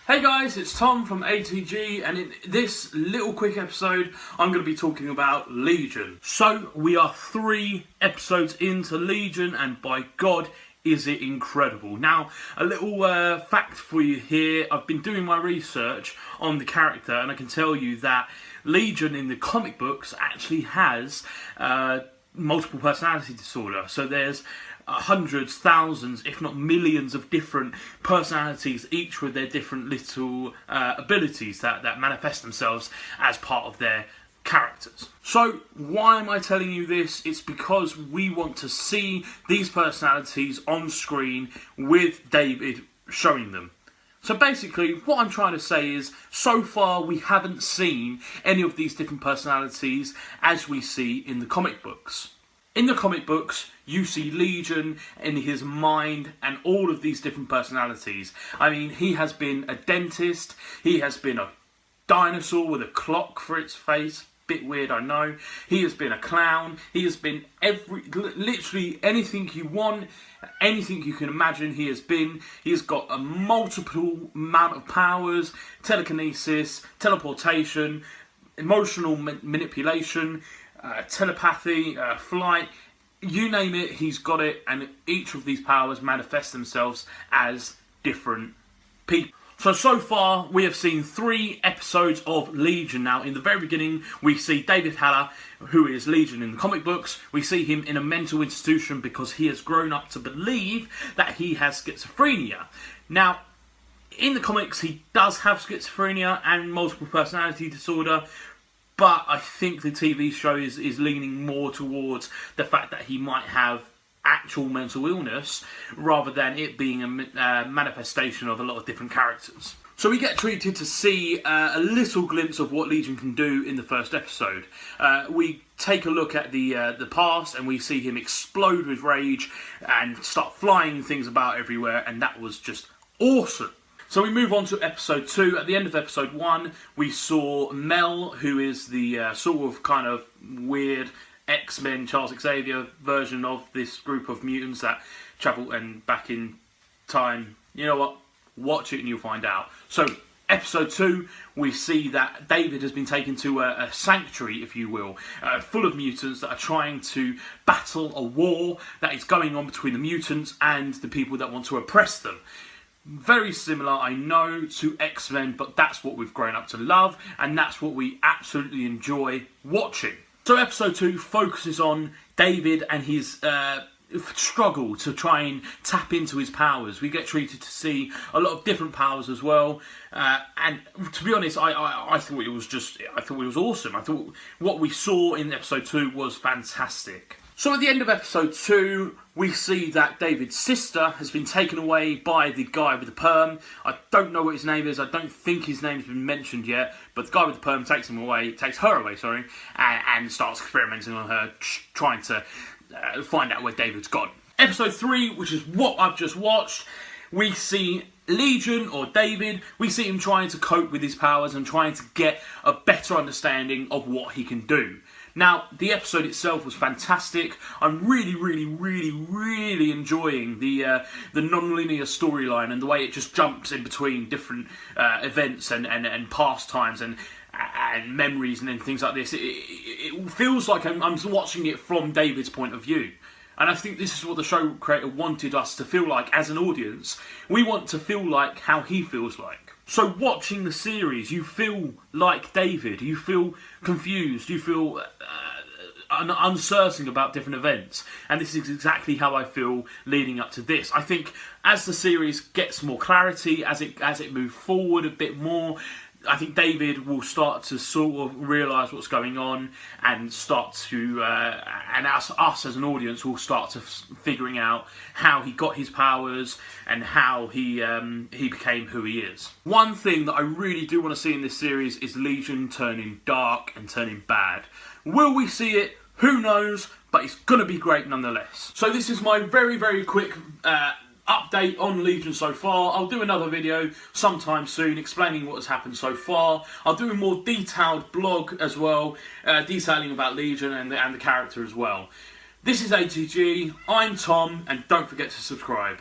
Hey guys, it's Tom from ATG, and in this little quick episode I'm going to be talking about Legion. So we are 3 episodes into Legion, and by God is it incredible. Now, a little fact for you here. I've been doing my research on the character, and I can tell you that Legion in the comic books actually has multiple personality disorder. So there's hundreds, thousands, if not millions of different personalities, each with their different little abilities that manifest themselves as part of their characters. So why am I telling you this? It's because we want to see these personalities on screen with David showing them. So basically, what I'm trying to say is, so far we haven't seen any of these different personalities as we see in the comic books. In the comic books, you see Legion in his mind and all of these different personalities. I mean, he has been a dentist, he has been a dinosaur with a clock for its face. Bit weird, I know. He has been a clown. He has been literally anything you want, anything you can imagine he has been. He has got a multiple amount of powers: telekinesis, teleportation, emotional manipulation, telepathy, flight. You name it, he's got it, and each of these powers manifest themselves as different people. So far, we have seen 3 episodes of Legion. Now, in the very beginning, we see David Haller, who is Legion in the comic books. We see him in a mental institution because he has grown up to believe that he has schizophrenia. Now, in the comics, he does have schizophrenia and multiple personality disorder, but I think the TV show is leaning more towards the fact that he might have actual mental illness rather than it being a manifestation of a lot of different characters. So we get treated to see a little glimpse of what Legion can do in the first episode. We take a look at the past, and we see him explode with rage and start flying things about everywhere, and that was just awesome. So we move on to episode 2. At the end of episode 1, we saw Mel, who is the sort of kind of weird X-Men Charles Xavier version of this group of mutants that travel and back in time. You know what? Watch it and you'll find out. So, episode 2, we see that David has been taken to a sanctuary, if you will, full of mutants that are trying to battle a war that is going on between the mutants and the people that want to oppress them. Very similar, I know, to X-Men, but that's what we've grown up to love, and that's what we absolutely enjoy watching. So episode 2 focuses on David and his struggle to try and tap into his powers. We get treated to see a lot of different powers as well, and to be honest, I thought it was awesome. I thought what we saw in episode 2 was fantastic. So at the end of episode 2, we see that David's sister has been taken away by the guy with the perm. I don't know what his name is. I don't think his name's been mentioned yet. But the guy with the perm takes her away, and starts experimenting on her, trying to find out where David's gone. Episode 3, which is what I've just watched, we see Legion, or David, we see him trying to cope with his powers and trying to get a better understanding of what he can do. Now, the episode itself was fantastic. I'm really enjoying the non-linear storyline and the way it just jumps in between different events and pastimes and memories and things like this. It feels like I'm watching it from David's point of view. And I think this is what the show creator wanted us to feel like as an audience. We want to feel like how he feels like. So watching the series, you feel like David, you feel confused, you feel uncertain about different events. And this is exactly how I feel leading up to this. I think as the series gets more clarity, as it moves forward a bit more, I think David will start to sort of realise what's going on and start to, and us as an audience will start to figuring out how he got his powers and how he became who he is. One thing that I really do want to see in this series is Legion turning dark and turning bad. Will we see it? Who knows? But it's going to be great nonetheless. So this is my very quick update on Legion so far. I'll do another video sometime soon explaining what has happened so far. I'll do a more detailed blog as well, detailing about Legion and the character as well. This is ATG, I'm Tom, and don't forget to subscribe.